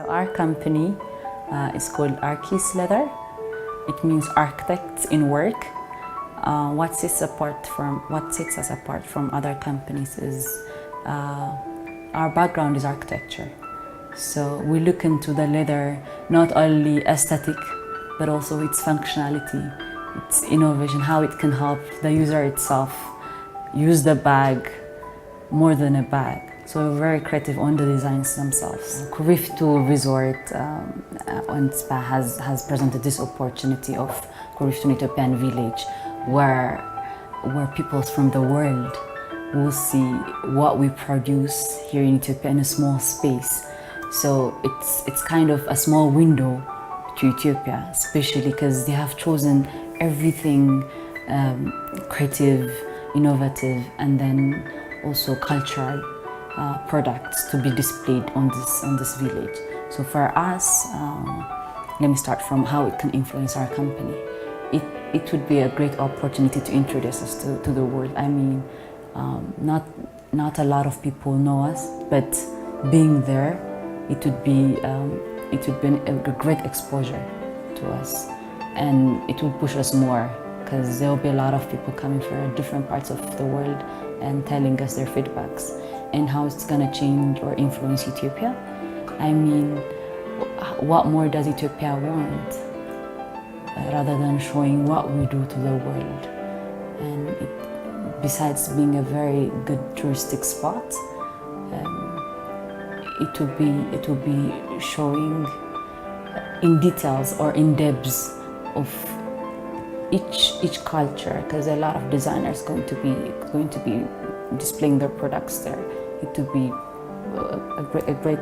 Our company is called Arkis Leather. It means architects in work. What sets us apart from other companies is our background is architecture. So we look into the leather, not only aesthetic, but also its functionality, its innovation, how it can help the user itself use the bag more than a bag. So we're very creative on the designs themselves. Kuriftu Resort and Spa has presented this opportunity of Kuriftu Ethiopian village where people from the world will see what we produce here in Ethiopia in a small space. So it's kind of a small window to Ethiopia, especially because they have chosen everything creative, innovative, and then also cultural products to be displayed on this village. So for us, let me start from how it can influence our company. It would be a great opportunity to introduce us to the world. I mean, not a lot of people know us, but being there, it would be a great exposure to us, and it would push us more because there will be a lot of people coming from different parts of the world and telling us their feedbacks and how it's going to change or influence Ethiopia. I mean, what more does Ethiopia want rather than showing what we do to the world? And besides being a very good touristic spot, it will be showing in details or in depths of each culture, because a lot of designers going to be displaying their products there. It will be a great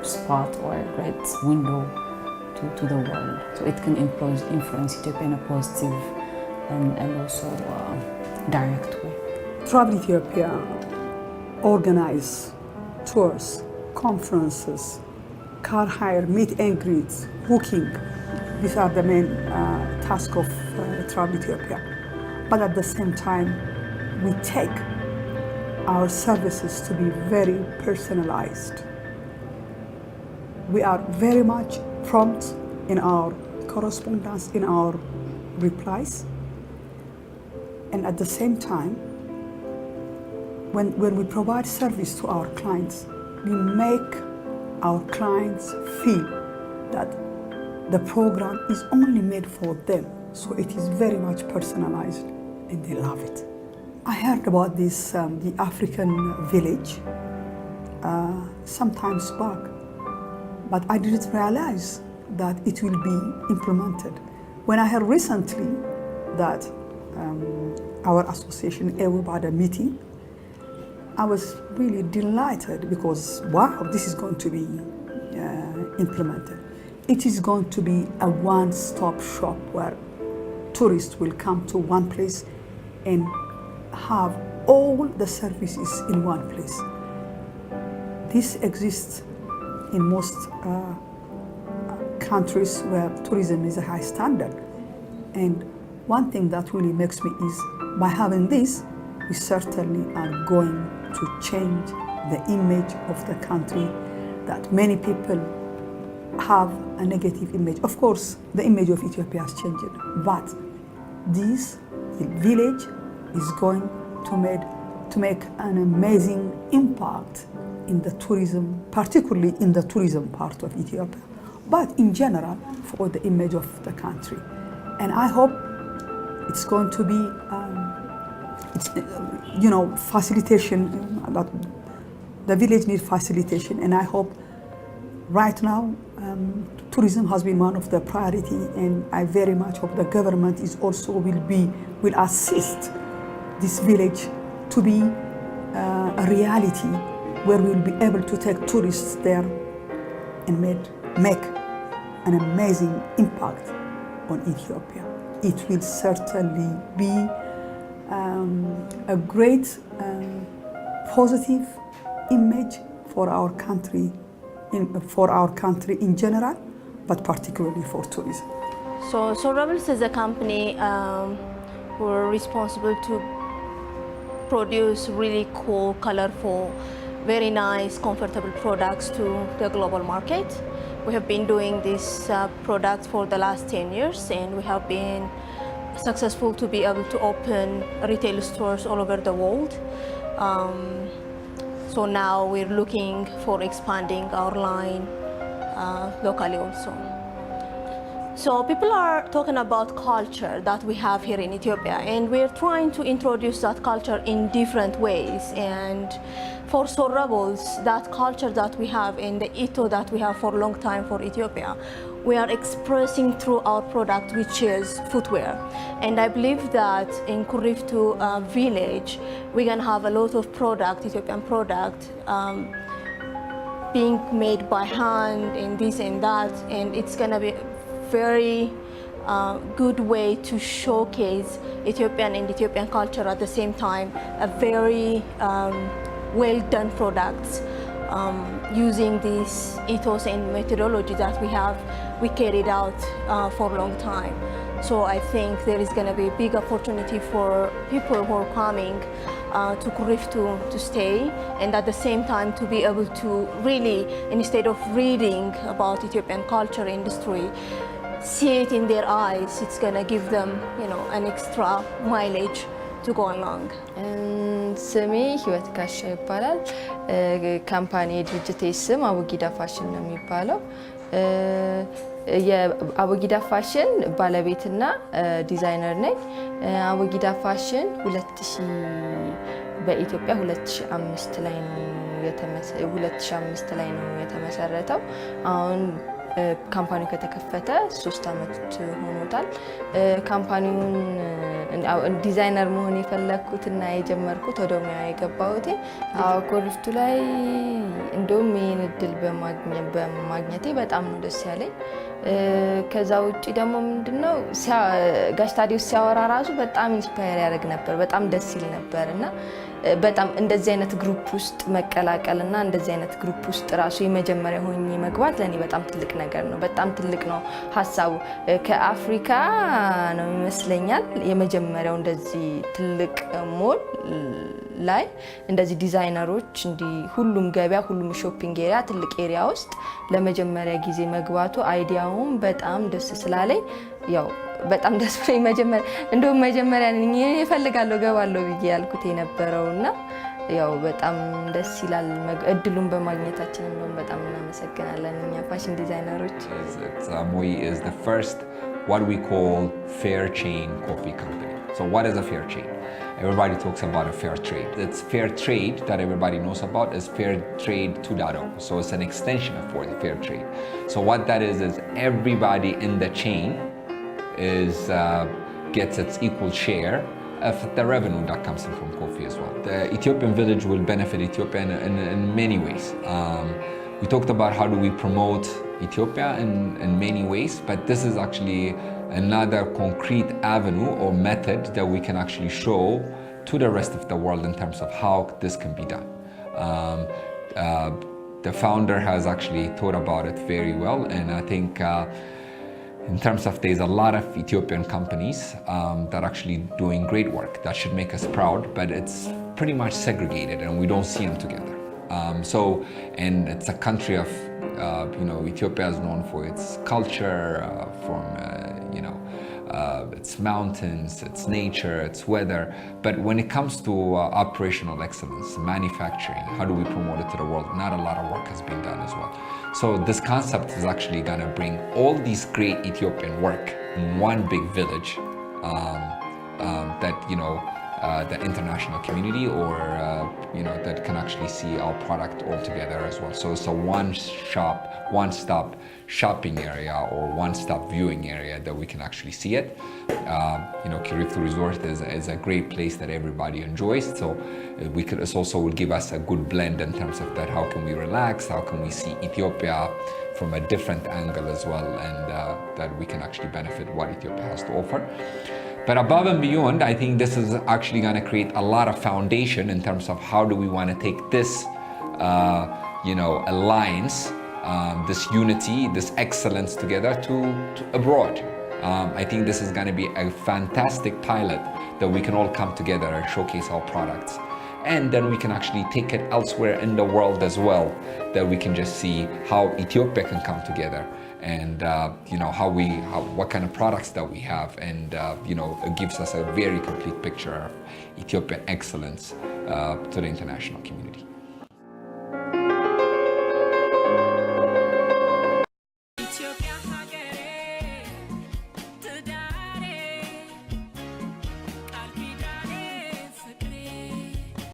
spot or a great window to the world. So it can influence Ethiopia in a positive and also direct way. Travel Ethiopia organize tours, conferences, car hire, meet and greets, booking. These are the main tasks of Travel Ethiopia. But at the same time, we take our services to be very personalized. We are very much prompt in our correspondence, in our replies. And at the same time, when we provide service to our clients, we make our clients feel that the program is only made for them. So it is very much personalized and they love it. I heard about this, the African village, sometimes back, but I didn't realize that it will be implemented. When I heard recently that our association AWIB had a meeting, I was really delighted because, wow, this is going to be implemented. It is going to be a one-stop shop where tourists will come to one place and have all the services in one place. This exists in most countries where tourism is a high standard. And one thing that really makes me is by having this, we certainly are going to change the image of the country that many people have a negative image. Of course, the image of Ethiopia has changed, but this village is going to make an amazing impact in the tourism, particularly in the tourism part of Ethiopia, but in general for the image of the country. And I hope it's going to be, facilitation. The village needs facilitation, and I hope right now tourism has been one of the priority, and I very much hope the government is also will assist this village to be a reality where we'll be able to take tourists there and make an amazing impact on Ethiopia. It will certainly be a great positive image for our country in general, but particularly for tourism. So Rebels is a company who are responsible to produce really cool, colorful, very nice, comfortable products to the global market. We have been doing this product for the last 10 years, and we have been successful to be able to open retail stores all over the world. So now we're looking for expanding our line locally also. So people are talking about culture that we have here in Ethiopia, and we're trying to introduce that culture in different ways. And for Sorabos, that culture that we have and the ethos that we have for a long time for Ethiopia, we are expressing through our product, which is footwear. And I believe that in Kuriftu village, we're gonna have a lot of product, Ethiopian product, being made by hand and this and that, and it's gonna be very good way to showcase Ethiopian and Ethiopian culture at the same time, a very well done products using this ethos and methodology that we carried out for a long time. So I think there is going to be a big opportunity for people who are coming to Kuriftu to stay, and at the same time to be able to really, instead of reading about Ethiopian culture industry, see it in their eyes. It's going to give them, an extra mileage to go along. ስሜ ህይወት ጋሻ ይባላል። ካምፓኒ ድርጅቴ ስም አቡጊዳ ፋሽን ነው የሚባለው። የአቡጊዳ ፋሽን ባለቤትና ዲዛይነር ነኝ። አቡጊዳ ፋሽን 2000 በኢትዮጵያ 2005 ላይ ነው የተመሰረተው። አሁን ካምፓኒው ከተከፈተ 3 ዓመት ሆኖታል። ካምፓኒውን ዲዛይነር መሆን የፈለኩትና የጀመርኩት ወደ ሙያ የገባሁት ኩሪፍቱ ላይ እንደውም ይሄን እድል በማግኘቴ በጣም ነው ደስ ያለኝ። ከዛ ውጪ ደግሞ ምንድነው ጋሽ ታዲዮስ ሲያወራ ራሱ በጣም ኢንስፓየር ያደርግ ነበር፣ በጣም ደስ ይል ነበርና በጣም እንደዚህ አይነት ግሩፕ ውስጥ መቀላቀልና እንደዚህ አይነት ግሩፕ ውስጥ ራሱ የመጀመሪያ ሆኜ መግባት ለኔ በጣም ትልቅ ነገር ነው። በጣም ትልቅ ነው ሐሳቡ። ከአፍሪካ ነው ይመስለኛል የመጀመሪያው እንደዚህ ትልቅ ሞል ላይ እንደዚህ ዲዛይነሮች ሁሉም ገበያ ሁሉም ሾፒንግ ኤሪያ ትልቅ ኤሪያ ውስጥ ለመጀመሪያ ጊዜ መግባቱ አይዲያውም በጣም ደስ ስላለኝ ያው በጣም ደስ ብሎኝ መጀመሪያ እኔ እፈልጋለሁ ገባለሁ ብዬ ያልኩት የነበረውና ያው በጣም ደስ ይላል። እድሉን በማግኘታችን እንደውም በጣም እናመሰግናለን እኛ ፋሽን ዲዛይነሮች። Moi is the first what we call fair chain coffee company. So what is a fair chain? Everybody talks about a fair trade. It's fair trade that everybody knows about is fair trade 2.0. So it's an extension of the fair trade. So what that is everybody in the chain gets its equal share of the revenue that comes in from coffee as well. The Ethiopian village will benefit Ethiopia in many ways. We talked about how do we promote Ethiopia in many ways, but this is actually another concrete avenue or method that we can actually show to the rest of the world in terms of how this can be done. The founder has actually thought about it very well, and I think in terms of there's a lot of Ethiopian companies that are actually doing great work that should make us proud, but it's pretty much segregated and we don't see them together. And it's a country of, Ethiopia is known for its culture, its mountains, its nature, its weather. But when it comes to operational excellence, manufacturing, how do we promote it to the world? Not a lot of work has been done as well. So this concept is actually going to bring all these great Ethiopian work in one big village that, the international community or, that can actually see our product all together as well. So it's a one-stop shopping area or one-stop viewing area that we can actually see it. Kuriftu Resort is a great place that everybody enjoys. So it also will give us a good blend in terms of that. How can we relax? How can we see Ethiopia from a different angle as well? And that we can actually benefit what Ethiopia has to offer. But above and beyond, I think this is actually going to create a lot of foundation in terms of how do we want to take this, alliance, this unity, this excellence together to abroad. I think this is going to be a fantastic pilot that we can all come together and showcase our products and then we can actually take it elsewhere in the world as well, that we can just see how Ethiopia can come together, and you know, what kind of products that we have, and you know, it gives us a very complete picture of Ethiopian excellence to the international community.